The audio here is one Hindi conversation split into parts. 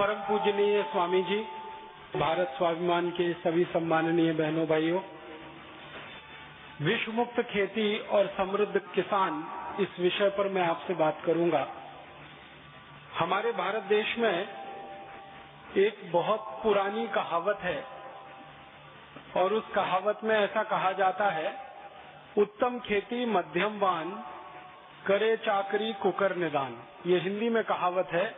परम पूजनीय स्वामी जी, भारत स्वाभिमान के सभी सम्माननीय बहनों भाइयों, विश्व मुक्त खेती और समृद्ध किसान, इस विषय पर मैं आपसे बात करूंगा। हमारे भारत देश में एक बहुत पुरानी कहावत है और उस कहावत में ऐसा कहा जाता है, उत्तम खेती मध्यम वान, करे चाकरी कुकर निदान। ये हिंदी में कहावत है।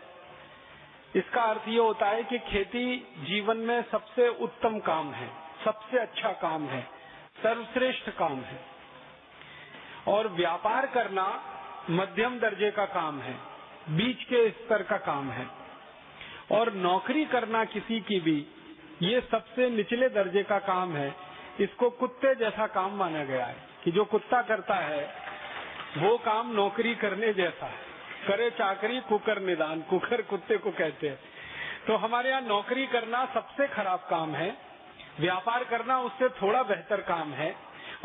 इसका अर्थ ये होता है कि खेती जीवन में सबसे उत्तम काम है, सबसे अच्छा काम है, सर्वश्रेष्ठ काम है। और व्यापार करना मध्यम दर्जे का काम है, बीच के स्तर का काम है। और नौकरी करना किसी की भी, ये सबसे निचले दर्जे का काम है। इसको कुत्ते जैसा काम माना गया है कि जो कुत्ता करता है वो काम नौकरी करने जैसा है। करे चाकरी कुकर निदान, कुकर कुत्ते को कहते हैं। तो हमारे यहाँ नौकरी करना सबसे खराब काम है, व्यापार करना उससे थोड़ा बेहतर काम है,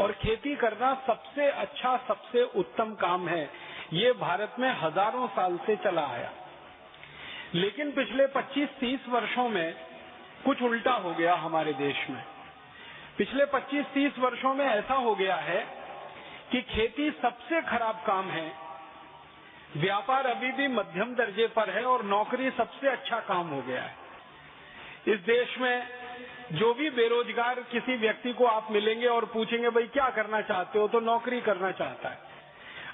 और खेती करना सबसे अच्छा, सबसे उत्तम काम है। ये भारत में हजारों साल से चला आया। लेकिन पिछले 25-30 वर्षों में कुछ उल्टा हो गया हमारे देश में। पिछले 25-30 वर्षों में ऐसा हो गया है कि खेती सबसे खराब काम है, व्यापार अभी भी मध्यम दर्जे पर है और नौकरी सबसे अच्छा काम हो गया है। इस देश में जो भी बेरोजगार किसी व्यक्ति को आप मिलेंगे और पूछेंगे भाई क्या करना चाहते हो, तो नौकरी करना चाहता है।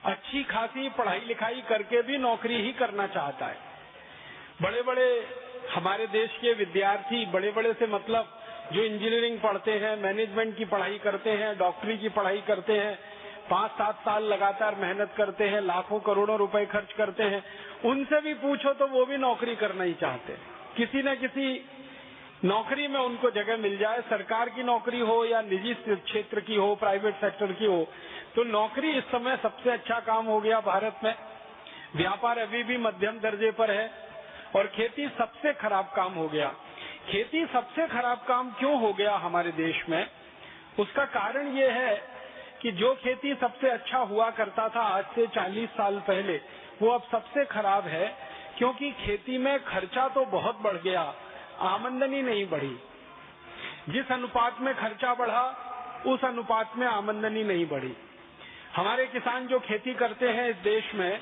अच्छी खासी पढ़ाई लिखाई करके भी नौकरी ही करना चाहता है। बड़े बड़े हमारे देश के विद्यार्थी, बड़े बड़े से मतलब जो इंजीनियरिंग पढ़ते हैं, मैनेजमेंट की पढ़ाई करते हैं, डॉक्टरी की पढ़ाई करते हैं, 5-7 साल लगातार मेहनत करते हैं, लाखों करोड़ों रुपए खर्च करते हैं, उनसे भी पूछो तो वो भी नौकरी करना ही चाहते। किसी न किसी नौकरी में उनको जगह मिल जाए, सरकार की नौकरी हो या निजी क्षेत्र की हो, प्राइवेट सेक्टर की हो, तो नौकरी इस समय सबसे अच्छा काम हो गया भारत में। व्यापार अभी भी मध्यम दर्जे पर है और खेती सबसे खराब काम हो गया। खेती सबसे खराब काम क्यों हो गया हमारे देश में? उसका कारण ये है कि जो खेती सबसे अच्छा हुआ करता था आज से 40 साल पहले, वो अब सबसे खराब है, क्योंकि खेती में खर्चा तो बहुत बढ़ गया, आमदनी नहीं बढ़ी। जिस अनुपात में खर्चा बढ़ा, उस अनुपात में आमदनी नहीं बढ़ी। हमारे किसान जो खेती करते हैं इस देश में,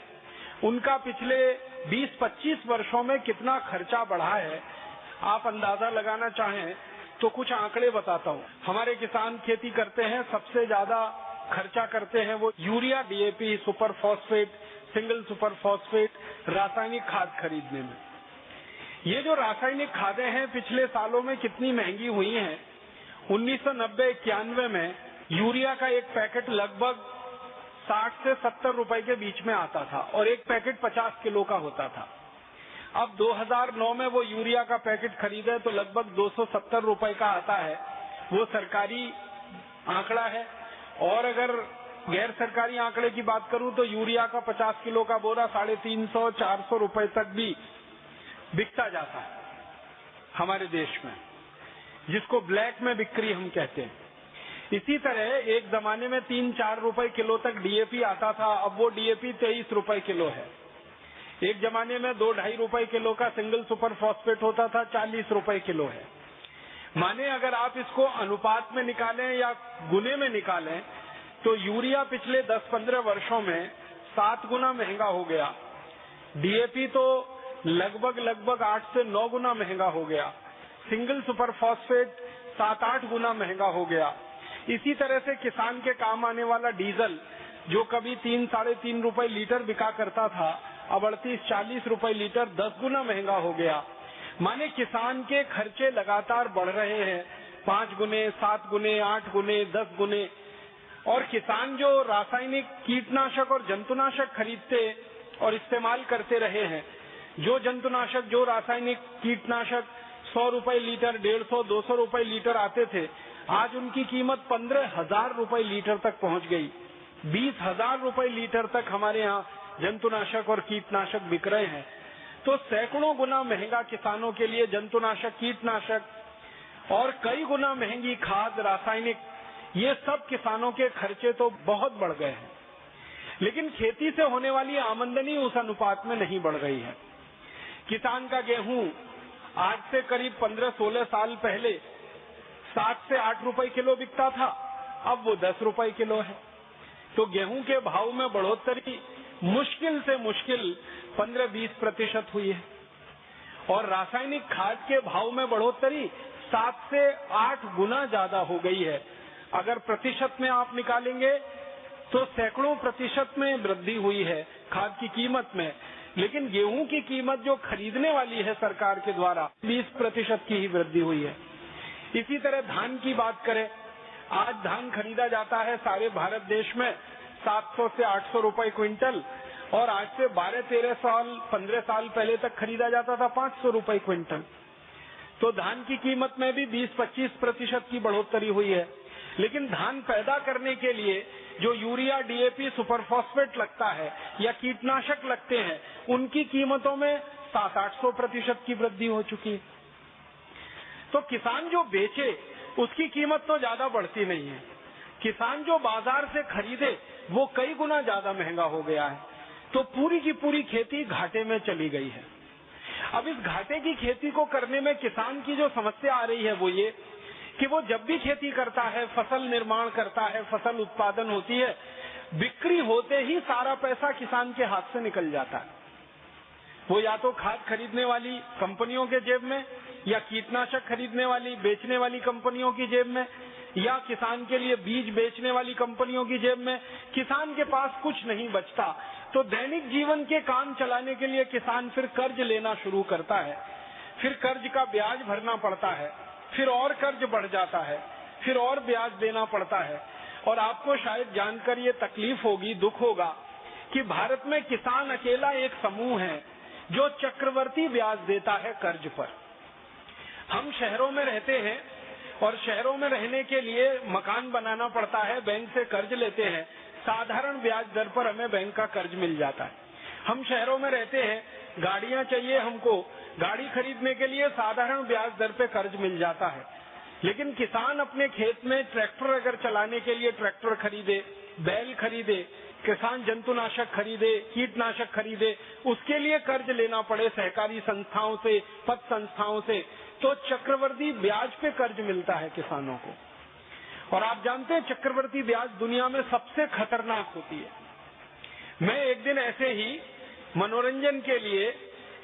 उनका पिछले 20-25 वर्षों में कितना खर्चा बढ़ा है, आप अंदाजा लगाना चाहें तो कुछ आंकड़े बताता हूँ। हमारे किसान खेती करते हैं, सबसे ज्यादा खर्चा करते हैं वो urea, DAP, super phosphate, single super phosphate, रासायनिक खाद खरीदने में। ये जो रासायनिक खादें हैं पिछले सालों में कितनी महंगी हुई हैं। 1990-91 में यूरिया का एक पैकेट लगभग 60 से 70 रुपए के बीच में आता था और एक पैकेट 50 किलो का होता था। अब 2009 में वो यूरिया का पैकेट खरीदे तो लगभग 270 रुपए का आता है। वो सरकारी आंकड़ा है। और अगर गैर सरकारी आंकड़े की बात करूं तो यूरिया का 50 किलो का बोरा 350-400 रुपए तक भी बिकता जाता है हमारे देश में, जिसको ब्लैक में बिक्री हम कहते हैं। इसी तरह एक जमाने में 3-4 रुपए किलो तक डीएपी आता था, अब वो डीएपी 23 रुपए किलो है। एक जमाने में 2-2.5 रुपए किलो का सिंगल सुपर फॉस्फेट होता था, 40 रुपए किलो है। माने अगर आप इसको अनुपात में निकालें या गुने में निकालें तो यूरिया पिछले 10-15 वर्षों में 7 गुना महंगा हो गया, डीएपी तो लगभग 8 से 9 गुना महंगा हो गया, सिंगल सुपर फॉस्फेट 7-8 गुना महंगा हो गया। इसी तरह से किसान के काम आने वाला डीजल, जो कभी 3-3.5 रुपए लीटर बिका करता था, अब 38-40 रुपए लीटर 10 गुना महंगा हो गया। माने किसान के खर्चे लगातार बढ़ रहे हैं, 5 गुने, 7 गुने, 8 गुने, 10 गुने। और किसान जो रासायनिक कीटनाशक और जंतुनाशक खरीदते और इस्तेमाल करते रहे हैं, जो जंतुनाशक, जो रासायनिक कीटनाशक 100 रुपए लीटर, 150-200 रुपए लीटर आते थे, आज उनकी कीमत 15,000 रुपए लीटर तक पहुंच गई। 20,000 रुपए लीटर तक हमारे यहाँ जंतुनाशक और कीटनाशक बिक रहे हैं। तो सैकड़ों गुना महंगा किसानों के लिए जंतुनाशक, कीटनाशक और कई गुना महंगी खाद, रासायनिक, ये सब किसानों के खर्चे तो बहुत बढ़ गए हैं। लेकिन खेती से होने वाली आमदनी उस अनुपात में नहीं बढ़ रही है। किसान का गेहूं आज से करीब 15-16 साल पहले 7 से 8 रुपए किलो बिकता था, अब वो 10 रुपए किलो है। तो गेहूं के भाव में बढ़ोतरी मुश्किल से मुश्किल 15-20% हुई है और रासायनिक खाद के भाव में बढ़ोतरी 7 से 8 गुना ज्यादा हो गई है। अगर प्रतिशत में आप निकालेंगे तो सैकड़ों प्रतिशत में वृद्धि हुई है खाद की कीमत में, लेकिन गेहूं की कीमत जो खरीदने वाली है सरकार के द्वारा 20% की ही वृद्धि हुई है। इसी तरह धान की बात करें, आज धान खरीदा जाता है सारे भारत देश में 700 से 800 रुपए क्विंटल और आज से 12-13 साल 15 साल पहले तक खरीदा जाता था 500 रुपए क्विंटल। तो धान की कीमत में भी 20-25% की बढ़ोतरी हुई है। लेकिन धान पैदा करने के लिए जो यूरिया, डीएपी, सुपरफॉस्फेट लगता है या कीटनाशक लगते हैं, उनकी कीमतों में 700-800% की वृद्धि हो चुकी है। तो किसान जो बेचे उसकी कीमत तो ज्यादा बढ़ती नहीं है, किसान जो बाजार से खरीदे वो कई गुना ज्यादा महंगा हो गया है। तो पूरी की पूरी खेती घाटे में चली गई है। अब इस घाटे की खेती को करने में किसान की जो समस्या आ रही है वो ये कि वो जब भी खेती करता है, फसल निर्माण करता है, फसल उत्पादन होती है, बिक्री होते ही सारा पैसा किसान के हाथ से निकल जाता है। वो या तो खाद खरीदने वाली कंपनियों के जेब में, या कीटनाशक खरीदने वाली बेचने वाली कंपनियों की जेब में, या किसान के लिए बीज बेचने वाली कंपनियों की जेब में। किसान के पास कुछ नहीं बचता। तो दैनिक जीवन के काम चलाने के लिए किसान फिर कर्ज लेना शुरू करता है, फिर कर्ज का ब्याज भरना पड़ता है, फिर और कर्ज बढ़ जाता है, फिर और ब्याज देना पड़ता है। और आपको शायद जानकर ये तकलीफ होगी, दुख होगा कि भारत में किसान अकेला एक समूह है जो चक्रवर्ती ब्याज देता है कर्ज पर। हम शहरों में रहते हैं और शहरों में रहने के लिए मकान बनाना पड़ता है, बैंक से कर्ज लेते हैं, साधारण ब्याज दर पर हमें बैंक का कर्ज मिल जाता है। हम शहरों में रहते हैं, गाड़ियां चाहिए हमको, गाड़ी खरीदने के लिए साधारण ब्याज दर पे कर्ज मिल जाता है। लेकिन किसान अपने खेत में ट्रैक्टर अगर चलाने के लिए ट्रैक्टर खरीदे, बैल खरीदे, किसान जंतुनाशक खरीदे, कीटनाशक खरीदे, उसके लिए कर्ज लेना पड़े सहकारी संस्थाओं से, पत संस्थाओं से, तो चक्रवर्ती ब्याज पे कर्ज मिलता है किसानों को। और आप जानते हैं चक्रवर्ती ब्याज दुनिया में सबसे खतरनाक होती है। मैं एक दिन ऐसे ही मनोरंजन के लिए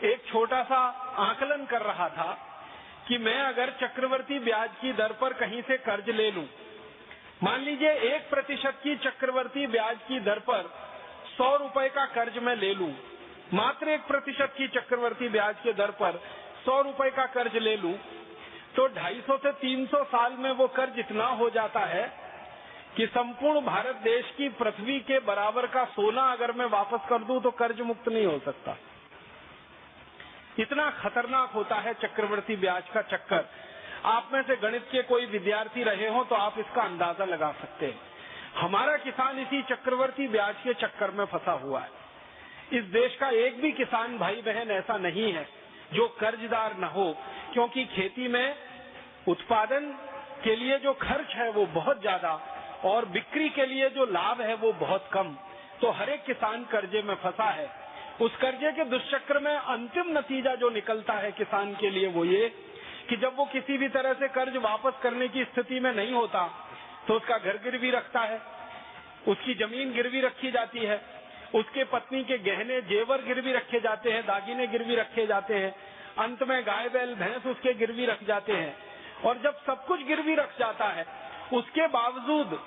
एक छोटा सा आकलन कर रहा था कि मैं अगर चक्रवर्ती ब्याज की दर पर कहीं से कर्ज ले लूं, मान लीजिए 1% की चक्रवर्ती ब्याज की दर पर 100 रुपए का कर्ज मैं ले लूं, मात्र 1% की चक्रवर्ती ब्याज की दर पर 100 रुपए का कर्ज ले लूं, तो 250 से 300 साल में वो कर्ज इतना हो जाता है कि संपूर्ण भारत देश की पृथ्वी के बराबर का सोना अगर मैं वापस कर दूं तो कर्ज मुक्त नहीं हो सकता। इतना खतरनाक होता है चक्रवर्ती ब्याज का चक्कर। आप में से गणित के कोई विद्यार्थी रहे हो तो आप इसका अंदाजा लगा सकते हैं। हमारा किसान इसी चक्रवर्ती ब्याज के चक्कर में फंसा हुआ है। इस देश का एक भी किसान भाई बहन ऐसा नहीं है जो कर्जदार न हो, क्योंकि खेती में उत्पादन के लिए जो खर्च है वो बहुत ज्यादा और बिक्री के लिए जो लाभ है वो बहुत कम। तो हर एक किसान कर्जे में फंसा है। उस कर्जे के दुष्चक्र में अंतिम नतीजा जो निकलता है किसान के लिए वो ये कि जब वो किसी भी तरह से कर्ज वापस करने की स्थिति में नहीं होता तो उसका घर गिरवी रखता है, उसकी जमीन गिरवी रखी जाती है, उसके पत्नी के गहने जेवर गिरवी रखे जाते हैं, दागिने गिरवी रखे जाते हैं, अंत में गाय बैल भैंस उसके गिरवी रख जाते हैं। और जब सब कुछ गिरवी रख जाता है उसके बावजूद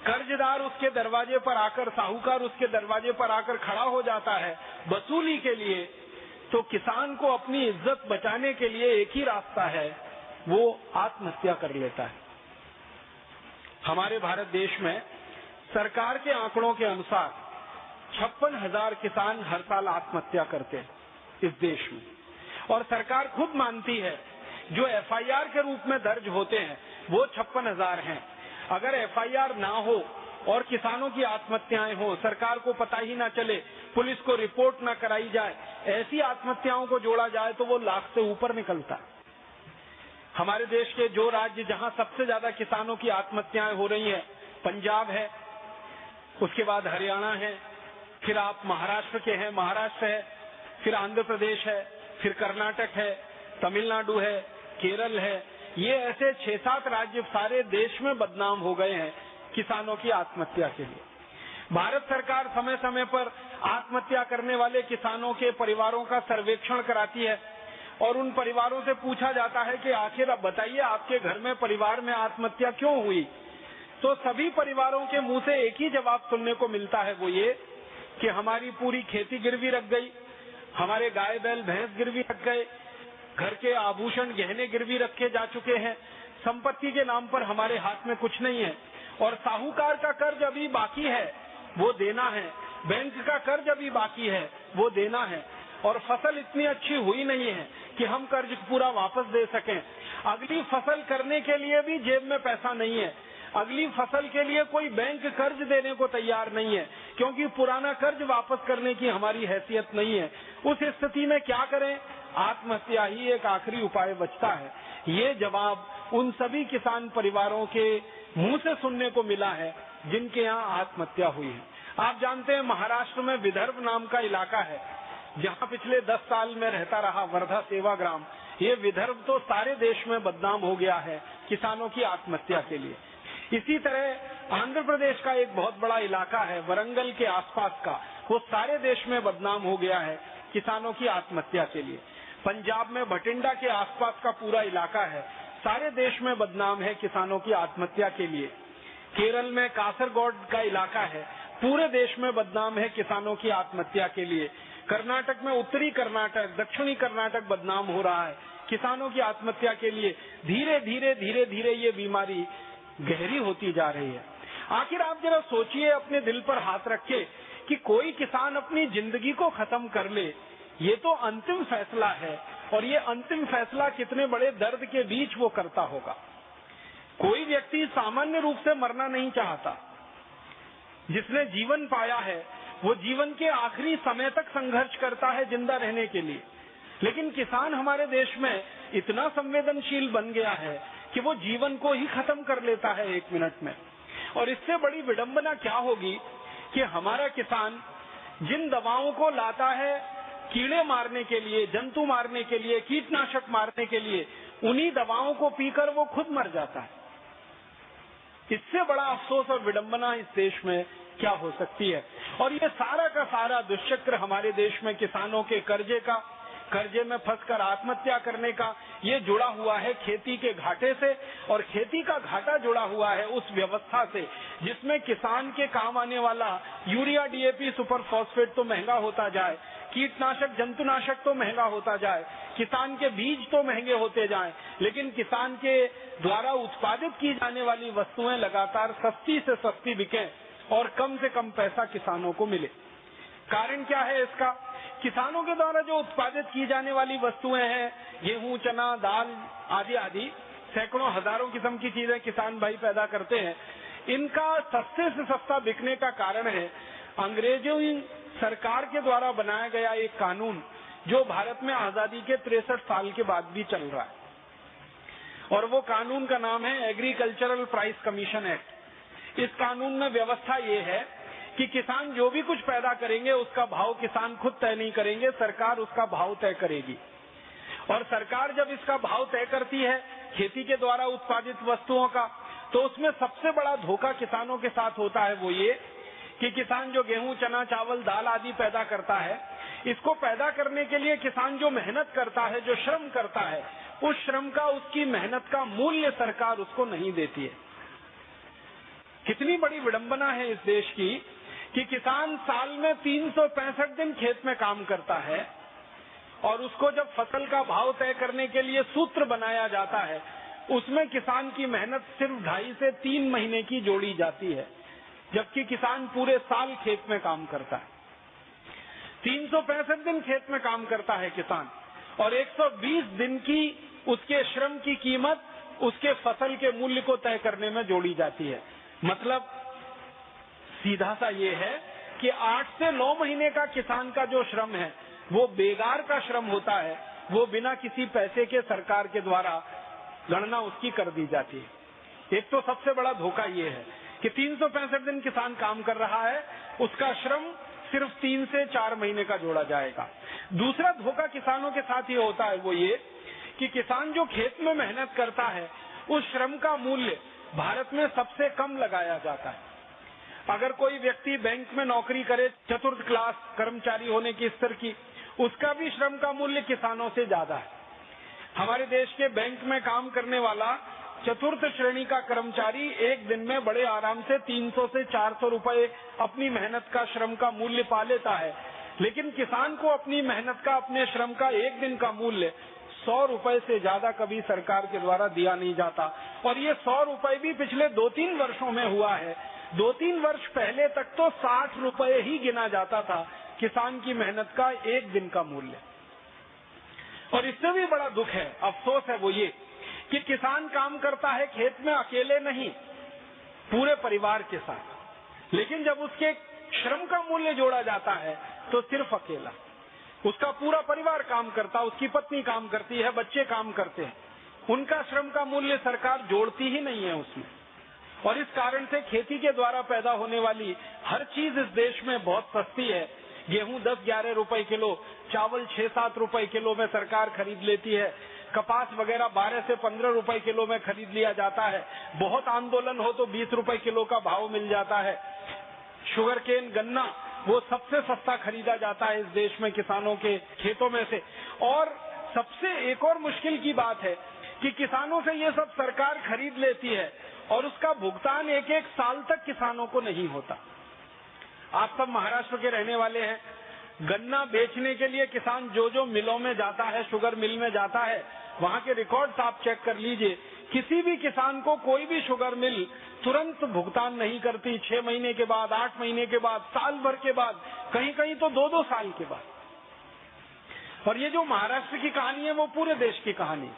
कर्जदार उसके दरवाजे पर आकर, साहूकार उसके दरवाजे पर आकर खड़ा हो जाता है वसूली के लिए, तो किसान को अपनी इज्जत बचाने के लिए एक ही रास्ता है, वो आत्महत्या कर लेता है। हमारे भारत देश में सरकार के आंकड़ों के अनुसार 56,000 किसान हर साल आत्महत्या करते हैं इस देश में। और सरकार खुद मानती है जो एफआईआर के रूप में दर्ज होते हैं वो 56,000 हैं। अगर एफआईआर ना हो और किसानों की आत्महत्याएं हो, सरकार को पता ही ना चले, पुलिस को रिपोर्ट ना कराई जाए, ऐसी आत्महत्याओं को जोड़ा जाए तो वो लाख से ऊपर निकलता है। हमारे देश के जो राज्य जहां सबसे ज्यादा किसानों की आत्महत्याएं हो रही हैं, पंजाब है, उसके बाद हरियाणा है, फिर आप महाराष्ट्र के हैं, महाराष्ट्र है, फिर आंध्र प्रदेश है, फिर कर्नाटक है, तमिलनाडु है, केरल है, ये ऐसे 6-7 राज्य सारे देश में बदनाम हो गए हैं किसानों की आत्महत्या के लिए। भारत सरकार समय समय पर आत्महत्या करने वाले किसानों के परिवारों का सर्वेक्षण कराती है और उन परिवारों से पूछा जाता है कि आखिर अब बताइए आपके घर में परिवार में आत्महत्या क्यों हुई। तो सभी परिवारों के मुंह से एक ही जवाब सुनने को मिलता है, वो ये कि हमारी पूरी खेती गिरवी रख गई, हमारे गाय बैल भैंस गिरवी रख गए, घर के आभूषण गहने गिरवी रखे जा चुके हैं, संपत्ति के नाम पर हमारे हाथ में कुछ नहीं है और साहूकार का कर्ज अभी बाकी है वो देना है, बैंक का कर्ज अभी बाकी है वो देना है और फसल इतनी अच्छी हुई नहीं है कि हम कर्ज पूरा वापस दे सकें। अगली फसल करने के लिए भी जेब में पैसा नहीं है, अगली फसल के लिए कोई बैंक कर्ज देने को तैयार नहीं है क्योंकि पुराना कर्ज वापस करने की हमारी हैसियत नहीं है। उस स्थिति में क्या करें? आत्महत्या ही एक आखिरी उपाय बचता है। ये जवाब उन सभी किसान परिवारों के मुंह से सुनने को मिला है जिनके यहाँ आत्महत्या हुई है। आप जानते हैं महाराष्ट्र में विदर्भ नाम का इलाका है जहाँ पिछले 10 साल में रहता रहा वर्धा सेवाग्राम। ये विदर्भ तो सारे देश में बदनाम हो गया है किसानों की आत्महत्या के लिए। इसी तरह आंध्र प्रदेश का एक बहुत बड़ा इलाका है वरंगल के आसपास का, वो सारे देश में बदनाम हो गया है किसानों की आत्महत्या के लिए। पंजाब में भटिंडा के आसपास का पूरा इलाका है, सारे देश में बदनाम है किसानों की आत्महत्या के लिए। केरल में कासरगोड का इलाका है, पूरे देश में बदनाम है किसानों की आत्महत्या के लिए। कर्नाटक में उत्तरी कर्नाटक, दक्षिणी कर्नाटक बदनाम हो रहा है किसानों की आत्महत्या के लिए। धीरे धीरे ये बीमारी गहरी होती जा रही है। आखिर आप जरा सोचिए अपने दिल पर हाथ रख के कि कोई किसान अपनी जिंदगी को खत्म कर ले, ये तो अंतिम फैसला है और ये अंतिम फैसला कितने बड़े दर्द के बीच वो करता होगा। कोई व्यक्ति सामान्य रूप से मरना नहीं चाहता। जिसने जीवन पाया है वो जीवन के आखिरी समय तक संघर्ष करता है जिंदा रहने के लिए, लेकिन किसान हमारे देश में इतना संवेदनशील बन गया है कि वो जीवन को ही खत्म कर लेता है 1 मिनट में। और इससे बड़ी विडंबना क्या होगी कि हमारा किसान जिन दवाओं को लाता है कीड़े मारने के लिए, जंतु मारने के लिए, कीटनाशक मारने के लिए, उन्हीं दवाओं को पीकर वो खुद मर जाता है। इससे बड़ा अफसोस और विडंबना इस देश में क्या हो सकती है। और ये सारा का सारा दुष्चक्र हमारे देश में किसानों के कर्जे में फंसकर आत्महत्या करने का ये जुड़ा हुआ है खेती के घाटे से। और खेती का घाटा जुड़ा हुआ है उस व्यवस्था से जिसमें किसान के काम आने वाला यूरिया, डीएपी, सुपर फॉस्फेट तो महंगा होता जाए, कीटनाशक, जंतुनाशक तो महंगा होता जाए, किसान के बीज तो महंगे होते जाएं, लेकिन किसान के द्वारा उत्पादित की जाने वाली वस्तुएं लगातार सस्ती से सस्ती बिकें और कम से कम पैसा किसानों को मिले। कारण क्या है इसका? किसानों के द्वारा जो उत्पादित की जाने वाली वस्तुएं हैं, गेहूं, चना, दाल आदि आदि सैकड़ों हजारों किस्म की चीजें किसान भाई पैदा करते हैं। इनका सस्ते से सस्ता बिकने का कारण है अंग्रेजों सरकार के द्वारा बनाया गया एक कानून जो भारत में आजादी के 63 साल के बाद भी चल रहा है और वो कानून का नाम है एग्रीकल्चरल प्राइस कमीशन एक्ट। इस कानून में व्यवस्था ये है कि किसान जो भी कुछ पैदा करेंगे उसका भाव किसान खुद तय नहीं करेंगे, सरकार उसका भाव तय करेगी। और सरकार जब इसका भाव तय करती है खेती के द्वारा उत्पादित वस्तुओं का, तो उसमें सबसे बड़ा धोखा किसानों के साथ होता है वो ये कि किसान जो गेहूं, चना, चावल, दाल आदि पैदा करता है, इसको पैदा करने के लिए किसान जो मेहनत करता है, जो श्रम करता है, उस श्रम का, उसकी मेहनत का मूल्य सरकार उसको नहीं देती है। कितनी बड़ी विडंबना है इस देश की कि किसान साल में 365 दिन खेत में काम करता है और उसको जब फसल का भाव तय करने के लिए सूत्र बनाया जाता है उसमें किसान की मेहनत सिर्फ 2.5 से 3 महीने की जोड़ी जाती है, जबकि किसान पूरे साल खेत में काम करता है। 365 दिन खेत में काम करता है किसान और 120 दिन की उसके श्रम की कीमत उसके फसल के मूल्य को तय करने में जोड़ी जाती है। मतलब सीधा सा ये है कि 8 से 9 महीने का किसान का जो श्रम है वो बेकार का श्रम होता है, वो बिना किसी पैसे के सरकार के द्वारा गणना उसकी कर दी जाती है। एक तो सबसे बड़ा धोखा ये है कि 365 दिन किसान काम कर रहा है, उसका श्रम सिर्फ 3 से 4 महीने का जोड़ा जाएगा। दूसरा धोखा किसानों के साथ ये होता है वो ये कि किसान जो खेत में मेहनत करता है उस श्रम का मूल्य भारत में सबसे कम लगाया जाता है। अगर कोई व्यक्ति बैंक में नौकरी करे, चतुर्थ क्लास कर्मचारी होने के स्तर की, उसका भी श्रम का मूल्य किसानों से ज्यादा है। हमारे देश के बैंक में काम करने वाला चतुर्थ श्रेणी का कर्मचारी एक दिन में बड़े आराम से 300 से 400 रुपए अपनी मेहनत का श्रम का मूल्य पा लेता है, लेकिन किसान को अपनी मेहनत का, अपने श्रम का एक दिन का मूल्य 100 रुपए से ज्यादा कभी सरकार के द्वारा दिया नहीं जाता। और ये 100 रुपए भी पिछले 2-3 वर्षों में हुआ है। 2-3 वर्ष पहले तक तो 60 रुपए ही गिना जाता था किसान की मेहनत का एक दिन का मूल्य। और इससे भी बड़ा दुख है, अफसोस है, वो ये कि किसान काम करता है खेत में अकेले नहीं, पूरे परिवार के साथ, लेकिन जब उसके श्रम का मूल्य जोड़ा जाता है तो सिर्फ अकेला। उसका पूरा परिवार काम करता, उसकी पत्नी काम करती है, बच्चे काम करते हैं, उनका श्रम का मूल्य सरकार जोड़ती ही नहीं है उसमें। और इस कारण से खेती के द्वारा पैदा होने वाली हर चीज इस देश में बहुत सस्ती है। गेहूं 10-11 रुपए किलो, चावल 6-7 रुपए किलो में सरकार खरीद लेती है, कपास वगैरह 12 से 15 रुपए किलो में खरीद लिया जाता है, बहुत आंदोलन हो तो 20 रुपए किलो का भाव मिल जाता है। शुगर केन, गन्ना, वो सबसे सस्ता खरीदा जाता है इस देश में किसानों के खेतों में से। और सबसे एक और मुश्किल की बात है कि किसानों से ये सब सरकार खरीद लेती है और उसका भुगतान 1-1 साल तक किसानों को नहीं होता। आप सब महाराष्ट्र के रहने वाले हैं, गन्ना बेचने के लिए किसान जो मिलों में जाता है, शुगर मिल में जाता है, वहाँ के रिकॉर्ड्स आप चेक कर लीजिए, किसी भी किसान को कोई भी शुगर मिल तुरंत भुगतान नहीं करती। 6 महीने के बाद, 8 महीने के बाद, साल भर के बाद, कहीं कहीं तो 2-2 साल के बाद। और ये जो महाराष्ट्र की कहानी है वो पूरे देश की कहानी है।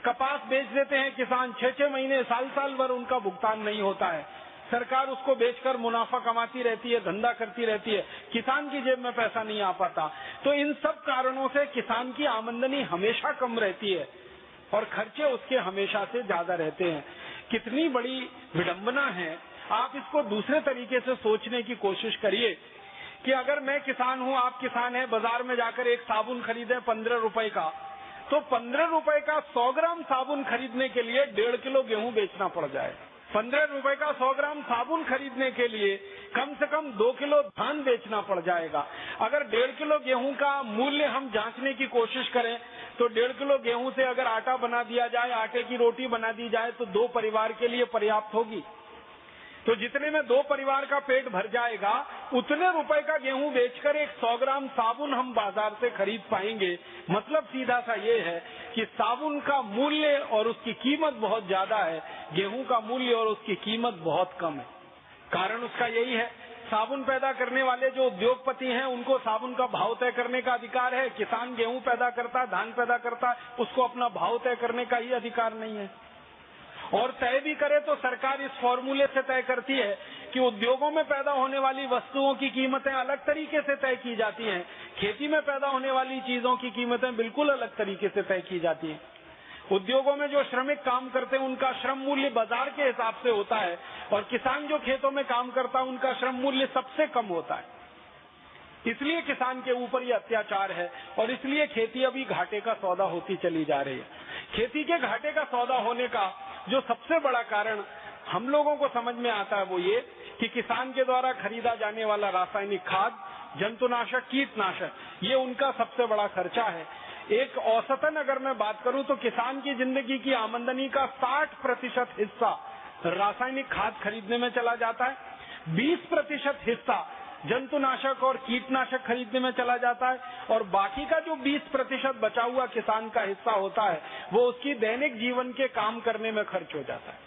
कपास बेच देते हैं किसान, 6-6 महीने, साल भर उनका भुगतान नहीं होता है। सरकार उसको बेचकर मुनाफा कमाती रहती है, धंधा करती रहती है, किसान की जेब में पैसा नहीं आ पाता। तो इन सब कारणों से किसान की आमदनी हमेशा कम रहती है और खर्चे उसके हमेशा से ज्यादा रहते हैं। कितनी बड़ी विडंबना है। आप इसको दूसरे तरीके से सोचने की कोशिश करिए कि अगर मैं किसान हूँ, आप किसान हैं, बाजार में जाकर एक साबुन खरीदें 15 रुपए का, तो 15 रुपए का 100 ग्राम साबुन खरीदने के लिए 1.5 किलो गेहूं बेचना पड़ जाए। 15 रुपए का 100 ग्राम साबुन खरीदने के लिए कम से कम 2 किलो धान बेचना पड़ जाएगा। अगर 1.5 किलो गेहूं का मूल्य हम जांचने की कोशिश करें तो 1.5 किलो गेहूं से अगर आटा बना दिया जाए, आटे की रोटी बना दी जाए तो 2 परिवार के लिए पर्याप्त होगी। तो जितने में 2 परिवार का पेट भर जाएगा, उतने रुपए का गेहूं बेचकर एक 100 ग्राम साबुन हम बाजार से खरीद पाएंगे। मतलब सीधा सा ये है कि साबुन का मूल्य और उसकी कीमत बहुत ज्यादा है, गेहूं का मूल्य और उसकी कीमत बहुत कम है। कारण उसका यही है, साबुन पैदा करने वाले जो उद्योगपति हैं उनको साबुन का भाव तय करने का अधिकार है। किसान गेहूं पैदा करता है, धान पैदा करता है, उसको अपना भाव तय करने का ही अधिकार नहीं है। और तय भी करे तो सरकार इस फॉर्मूले से तय करती है कि उद्योगों में पैदा होने वाली वस्तुओं की कीमतें अलग तरीके से तय की जाती हैं, खेती में पैदा होने वाली चीजों की कीमतें बिल्कुल अलग तरीके से तय की जाती हैं। उद्योगों में जो श्रमिक काम करते हैं उनका श्रम मूल्य बाजार के हिसाब से होता है और किसान जो खेतों में काम करता है उनका श्रम मूल्य सबसे कम होता है। इसलिए किसान के ऊपर ये अत्याचार है और इसलिए खेती अभी घाटे का सौदा होती चली जा रही है। खेती के घाटे का सौदा होने का जो सबसे बड़ा कारण हम लोगों को समझ में आता है वो ये कि किसान के द्वारा खरीदा जाने वाला रासायनिक खाद, जंतुनाशक, कीटनाशक, ये उनका सबसे बड़ा खर्चा है। एक औसतन अगर मैं बात करूं तो किसान की जिंदगी की आमदनी का 60% हिस्सा रासायनिक खाद खरीदने में चला जाता है, 20% हिस्सा जंतुनाशक और कीटनाशक खरीदने में चला जाता है और बाकी का जो 20% बचा हुआ किसान का हिस्सा होता है वो उसकी दैनिक जीवन के काम करने में खर्च हो जाता है।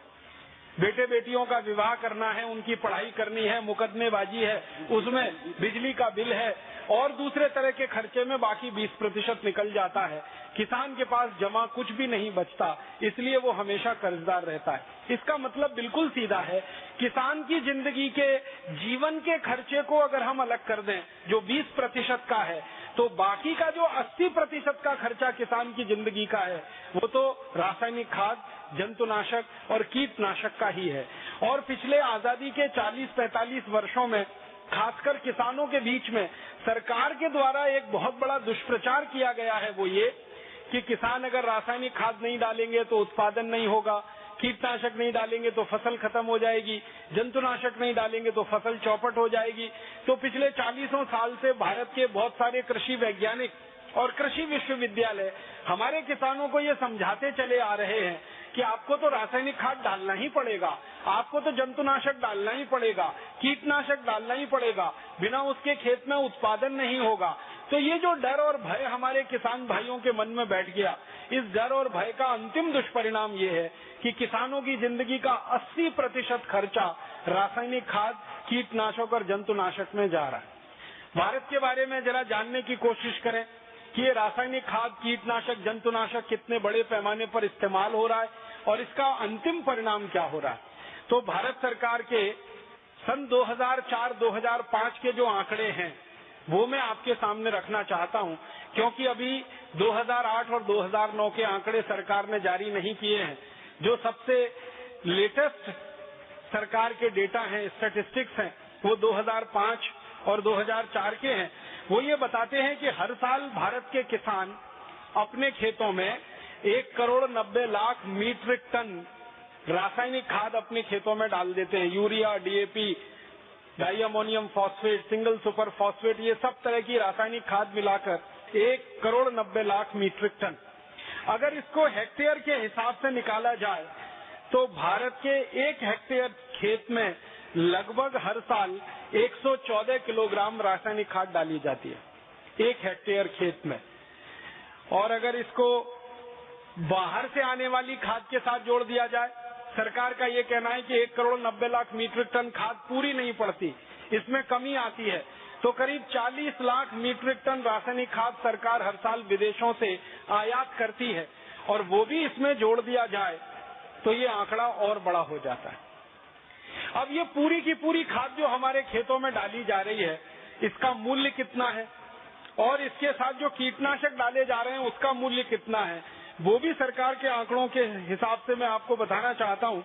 बेटे बेटियों का विवाह करना है, उनकी पढ़ाई करनी है, मुकदमेबाजी है, उसमें बिजली का बिल है और दूसरे तरह के खर्चे में बाकी 20% निकल जाता है। किसान के पास जमा कुछ भी नहीं बचता, इसलिए वो हमेशा कर्जदार रहता है। इसका मतलब बिल्कुल सीधा है, किसान की जिंदगी के जीवन के खर्चे को अगर हम अलग कर दें जो 20% का है, तो बाकी का जो 80% का खर्चा किसान की जिंदगी का है वो तो रासायनिक खाद, जंतुनाशक और कीटनाशक का ही है। और पिछले आजादी के 40-45 वर्षों में खासकर किसानों के बीच में सरकार के द्वारा एक बहुत बड़ा दुष्प्रचार किया गया है, वो ये कि किसान अगर रासायनिक खाद नहीं डालेंगे तो उत्पादन नहीं होगा, कीटनाशक नहीं डालेंगे तो फसल खत्म हो जाएगी, जंतुनाशक नहीं डालेंगे तो फसल चौपट हो जाएगी। तो पिछले 40 साल से भारत के बहुत सारे कृषि वैज्ञानिक और कृषि विश्वविद्यालय हमारे किसानों को ये समझाते चले आ रहे हैं कि आपको तो रासायनिक खाद डालना ही पड़ेगा, आपको तो जंतुनाशक डालना ही पड़ेगा, कीटनाशक डालना ही पड़ेगा, बिना उसके खेत में उत्पादन नहीं होगा। तो ये जो डर और भय हमारे किसान भाइयों के मन में बैठ गया, इस डर और भय का अंतिम दुष्परिणाम ये है कि किसानों की जिंदगी का 80% खर्चा रासायनिक खाद, कीटनाशक और जंतुनाशक में जा रहा है। भारत के बारे में जरा जानने की कोशिश करें कि ये रासायनिक खाद, कीटनाशक, जंतुनाशक कितने बड़े पैमाने पर इस्तेमाल हो रहा है और इसका अंतिम परिणाम क्या हो रहा है। तो भारत सरकार के सन 2004-2005 के जो आंकड़े हैं वो मैं आपके सामने रखना चाहता हूं, क्योंकि अभी 2008 और 2009 के आंकड़े सरकार ने जारी नहीं किए हैं। जो सबसे लेटेस्ट सरकार के डेटा हैं, स्टैटिस्टिक्स हैं, वो 2005 और 2004 के हैं। वो ये बताते हैं कि हर साल भारत के किसान अपने खेतों में 1,90,00,000 मीट्रिक टन रासायनिक खाद अपने खेतों में डाल देते हैं। Urea, DAP, di ammonium phosphate, single super phosphate, ये सब तरह की रासायनिक खाद मिलाकर 1,90,00,000 मीट्रिक टन। अगर इसको हेक्टेयर के हिसाब से निकाला जाए तो भारत के 1 हेक्टेयर खेत में लगभग हर साल 114 किलोग्राम रासायनिक खाद डाली जाती है 1 हेक्टेयर खेत में। और अगर इसको बाहर से आने वाली खाद के साथ जोड़ दिया जाए, सरकार का ये कहना है कि 1,90,00,000 मीट्रिक टन खाद पूरी नहीं पड़ती, इसमें कमी आती है, तो करीब 40 लाख मीट्रिक टन रासायनिक खाद सरकार हर साल विदेशों से आयात करती है। और वो भी इसमें जोड़ दिया जाए तो ये आंकड़ा और बड़ा हो जाता है। अब ये पूरी की पूरी खाद जो हमारे खेतों में डाली जा रही है, इसका मूल्य कितना है और इसके साथ जो कीटनाशक डाले जा रहे हैं उसका मूल्य कितना है, वो भी सरकार के आंकड़ों के हिसाब से मैं आपको बताना चाहता हूँ।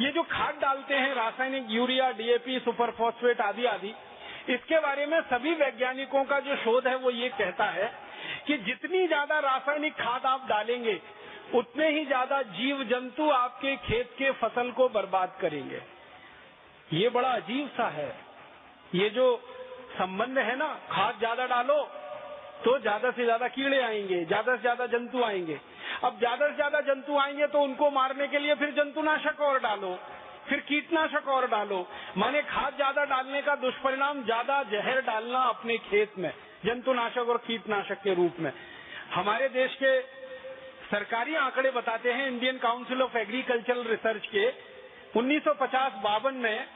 ये जो खाद डालते हैं रासायनिक, यूरिया, डीएपी, सुपर फॉस्फेट आदि आदि, इसके बारे में सभी वैज्ञानिकों का जो शोध है वो ये कहता है कि जितनी ज्यादा रासायनिक खाद आप डालेंगे उतने ही ज्यादा जीव जंतु आपके खेत के फसल को बर्बाद करेंगे। ये बड़ा अजीब सा है, ये जो संबंध है ना, खाद ज्यादा डालो तो ज्यादा से ज्यादा कीड़े आएंगे, ज्यादा से ज्यादा जंतु आएंगे। अब ज्यादा से ज्यादा जंतु आएंगे तो उनको मारने के लिए फिर जंतुनाशक और डालो, फिर कीटनाशक और डालो। माने खाद ज्यादा डालने का दुष्परिणाम ज्यादा जहर डालना अपने खेत में जंतुनाशक और कीटनाशक के रूप में। हमारे देश के सरकारी आंकड़े बताते हैं, Indian council of agricultural research के 1950-52 में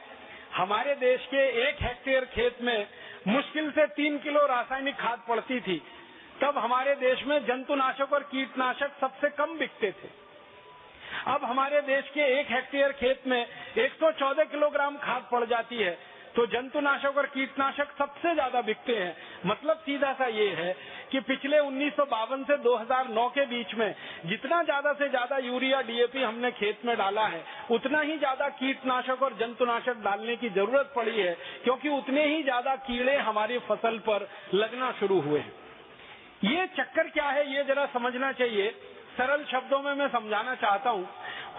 हमारे देश के 1 हेक्टेयर खेत में मुश्किल से 3 किलो रासायनिक खाद पड़ती थी। तब हमारे देश में जंतुनाशक और कीटनाशक सबसे कम बिकते थे। अब हमारे देश के 1 हेक्टेयर खेत में 114 किलोग्राम खाद पड़ जाती है, तो जंतुनाशक और कीटनाशक सबसे ज्यादा बिकते हैं। मतलब सीधा सा ये है कि पिछले 1952 से 2009 के बीच में जितना ज्यादा से ज्यादा यूरिया, डीएपी हमने खेत में डाला है, उतना ही ज्यादा कीटनाशक और जंतुनाशक डालने की जरूरत पड़ी है, क्योंकि उतने ही ज्यादा कीड़े हमारी फसल पर लगना शुरू हुए हैं। ये चक्कर क्या है, ये जरा समझना चाहिए। सरल शब्दों में मैं समझाना चाहता हूँ।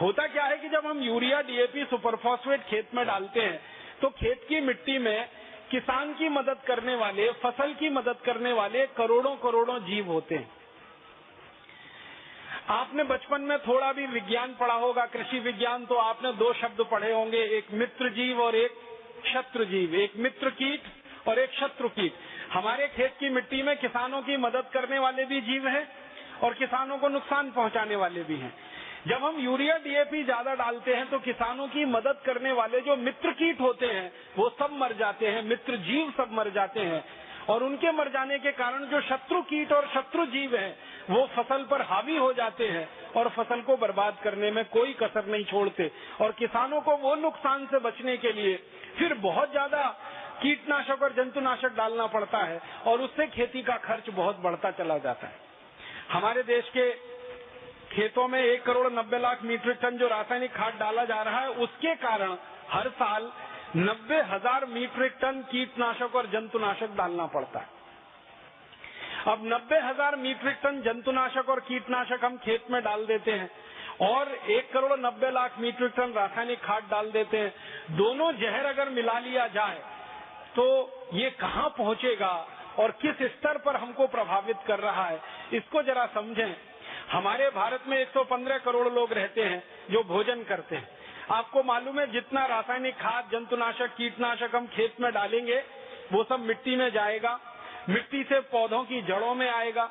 होता क्या है कि जब हम यूरिया, डीएपी, सुपरफॉस्फेट खेत में डालते हैं तो खेत की मिट्टी में किसान की मदद करने वाले, फसल की मदद करने वाले करोड़ों करोड़ों जीव होते हैं। आपने बचपन में थोड़ा भी विज्ञान पढ़ा होगा, कृषि विज्ञान, तो आपने 2 शब्द पढ़े होंगे, एक मित्र जीव और एक शत्रु जीव, एक मित्र कीट और एक शत्रु कीट। हमारे खेत की मिट्टी में किसानों की मदद करने वाले भी जीव हैं और किसानों को नुकसान पहुंचाने वाले भी हैं। जब हम यूरिया, डीएपी ज्यादा डालते हैं तो किसानों की मदद करने वाले जो मित्र कीट होते हैं वो सब मर जाते हैं, मित्र जीव सब मर जाते हैं। और उनके मर जाने के कारण जो शत्रु कीट और शत्रु जीव हैं वो फसल पर हावी हो जाते हैं और फसल को बर्बाद करने में कोई कसर नहीं छोड़ते। और किसानों को वो नुकसान से बचने के लिए फिर बहुत ज्यादा कीटनाशक और जंतुनाशक डालना पड़ता है और उससे खेती का खर्च बहुत बढ़ता चला जाता है। हमारे देश के खेतों में 1,90,00,000 मीट्रिक टन जो रासायनिक खाद डाला जा रहा है, उसके कारण हर साल 90,000 मीट्रिक टन कीटनाशक और जंतुनाशक डालना पड़ता है। अब 90,000 मीट्रिक टन जंतुनाशक और कीटनाशक हम खेत में डाल देते हैं और 1,90,00,000 मीट्रिक टन रासायनिक खाद डाल देते हैं। दोनों जहर अगर मिला लिया जाए तो ये कहाँ पहुंचेगा और किस स्तर पर हमको प्रभावित कर रहा है, इसको जरा समझें। हमारे भारत में 115 करोड़ लोग रहते हैं जो भोजन करते हैं। आपको मालूम है जितना रासायनिक खाद, जंतुनाशक, कीटनाशक हम खेत में डालेंगे वो सब मिट्टी में जाएगा, मिट्टी से पौधों की जड़ों में आएगा,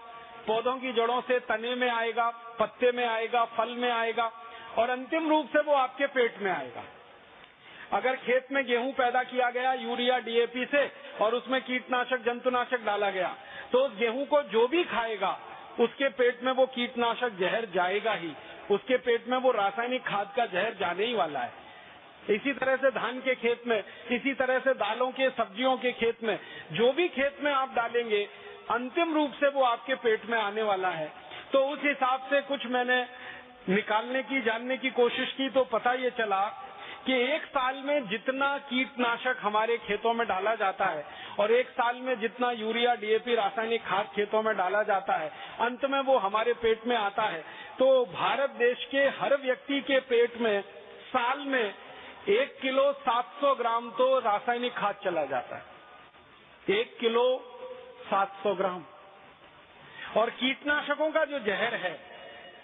पौधों की जड़ों से तने में आएगा, पत्ते में आएगा, फल में आएगा और अंतिम रूप से वो आपके पेट में आएगा। अगर खेत में गेहूं पैदा किया गया यूरिया डीएपी से और उसमें कीटनाशक जंतुनाशक डाला गया तो उस गेहूं को जो भी खाएगा उसके पेट में वो कीटनाशक जहर जाएगा ही, उसके पेट में वो रासायनिक खाद का जहर जाने ही वाला है। इसी तरह से धान के खेत में, इसी तरह से दालों के, सब्जियों के खेत में, जो भी खेत में आप डालेंगे अंतिम रूप से वो आपके पेट में आने वाला है। तो उस हिसाब से कुछ मैंने निकालने की, जानने की कोशिश की तो पता ये चला कि एक साल में जितना कीटनाशक हमारे खेतों में डाला जाता है और एक साल में जितना यूरिया डीएपी रासायनिक खाद खेतों में डाला जाता है अंत में वो हमारे पेट में आता है। तो भारत देश के हर व्यक्ति के पेट में साल में 1 किलो 700 ग्राम तो रासायनिक खाद चला जाता है, 1 किलो 700 ग्राम। और कीटनाशकों का जो जहर है,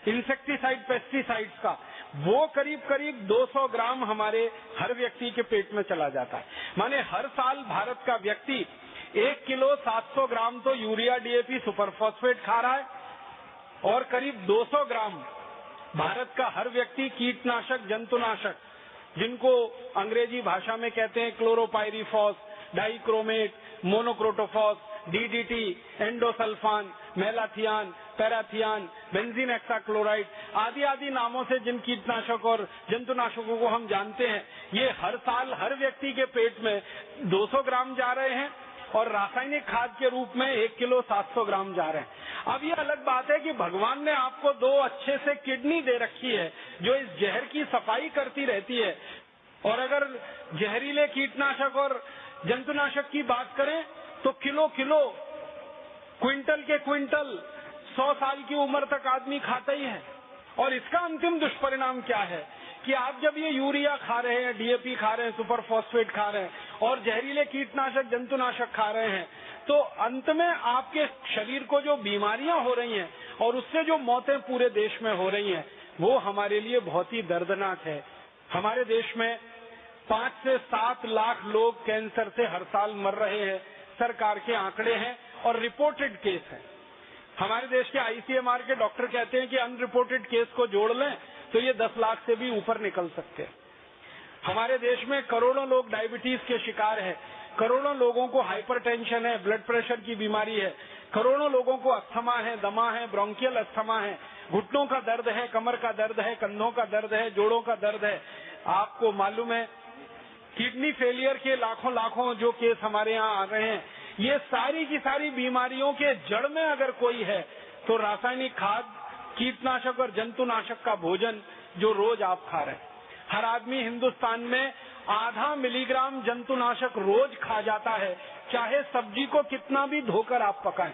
इंसेक्टिसाइड, पेस्टिसाइड्स का, वो करीब करीब 200 ग्राम हमारे हर व्यक्ति के पेट में चला जाता है। माने हर साल भारत का व्यक्ति 1 किलो 700 ग्राम तो यूरिया डीएपी सुपर फॉस्फेट खा रहा है और करीब 200 ग्राम भारत का हर व्यक्ति कीटनाशक, जंतुनाशक, जिनको अंग्रेजी भाषा में कहते हैं chlorpyrifos, dichromate, monocrotophos, DDT, endosulfan, malathion, parathion, benzene hexachloride आदि आदि नामों से जिन कीटनाशक और जंतुनाशकों को हम जानते हैं, ये हर साल हर व्यक्ति के पेट में 200 ग्राम जा रहे हैं और रासायनिक खाद के रूप में 1 किलो 700 ग्राम जा रहे हैं। अब ये अलग बात है कि भगवान ने आपको 2 अच्छे से किडनी दे रखी है जो इस जहर की सफाई करती रहती है। और अगर जहरीले कीटनाशक और जंतुनाशक की बात करें तो किलो किलो, क्विंटल के क्विंटल 100 साल की उम्र तक आदमी खाता ही है। और इसका अंतिम दुष्परिणाम क्या है कि आप जब ये यूरिया खा रहे हैं, डीएपी खा रहे हैं, सुपर फॉस्फेट खा रहे हैं और जहरीले कीटनाशक, जंतुनाशक खा रहे हैं तो अंत में आपके शरीर को जो बीमारियां हो रही हैं और उससे जो मौतें पूरे देश में हो रही हैं वो हमारे लिए बहुत ही दर्दनाक है। हमारे देश में 5 से 7 लाख लोग कैंसर से हर साल मर रहे हैं, सरकार के आंकड़े हैं और रिपोर्टेड केस है। हमारे देश के आईसीएमआर के डॉक्टर कहते हैं कि अनरिपोर्टेड केस को जोड़ लें तो ये 10 लाख से भी ऊपर निकल सकते हैं। हमारे देश में करोड़ों लोग डायबिटीज के शिकार हैं, करोड़ों लोगों को हाइपरटेंशन है, ब्लड प्रेशर की बीमारी है, करोड़ों लोगों को अस्थमा है, दमा है, ब्रोंकियल अस्थमा है, घुटनों का दर्द है, कमर का दर्द है, कंधों का दर्द है, जोड़ों का दर्द है। आपको मालूम है किडनी फेलियर के लाखों लाखों जो केस हमारे यहाँ आ रहे हैं, ये सारी की सारी बीमारियों के जड़ में अगर कोई है तो रासायनिक खाद, कीटनाशक और जंतुनाशक का भोजन जो रोज आप खा रहे हैं। हर आदमी हिंदुस्तान में आधा मिलीग्राम जंतुनाशक रोज खा जाता है, चाहे सब्जी को कितना भी धोकर आप पकाएं।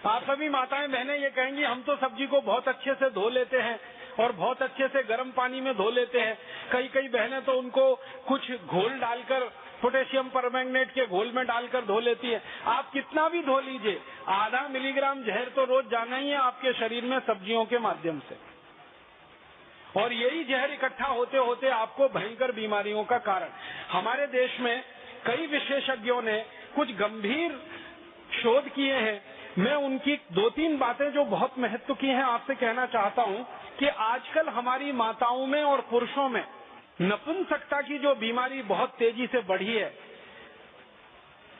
आप सभी माताएं बहनें ये कहेंगी हम तो सब्जी को बहुत अच्छे से धो लेते हैं और बहुत अच्छे से गर्म पानी में धो लेते हैं। कई बहनें तो उनको कुछ घोल डालकर, पोटेशियम परमैंगनेट के घोल में डालकर धो लेती है। आप कितना भी धो लीजिए, आधा मिलीग्राम जहर तो रोज जाना ही है आपके शरीर में सब्जियों के माध्यम से। और यही जहर इकट्ठा होते होते आपको भयंकर बीमारियों का कारण। हमारे देश में कई विशेषज्ञों ने कुछ गंभीर शोध किए हैं। मैं उनकी 2-3 बातें जो बहुत महत्व की हैं आपसे कहना चाहता हूं कि आजकल हमारी माताओं में और पुरुषों में नपुंसकता की जो बीमारी बहुत तेजी से बढ़ी है।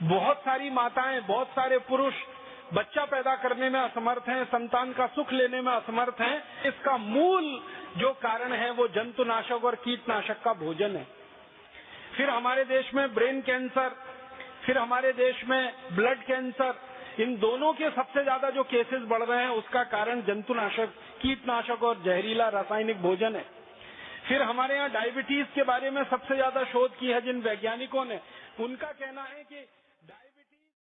बहुत सारी माताएं, बहुत सारे पुरुष बच्चा पैदा करने में असमर्थ हैं, संतान का सुख लेने में असमर्थ हैं। इसका मूल जो कारण है वो जंतुनाशक और कीटनाशक का भोजन है। फिर हमारे देश में ब्रेन कैंसर, फिर हमारे देश में ब्लड कैंसर, इन दोनों के सबसे ज्यादा जो केसेस बढ़ रहे हैं उसका कारण जंतुनाशक, कीटनाशक और जहरीला रासायनिक भोजन है। फिर हमारे यहाँ डायबिटीज के बारे में सबसे ज्यादा शोध की है जिन वैज्ञानिकों ने, उनका कहना है कि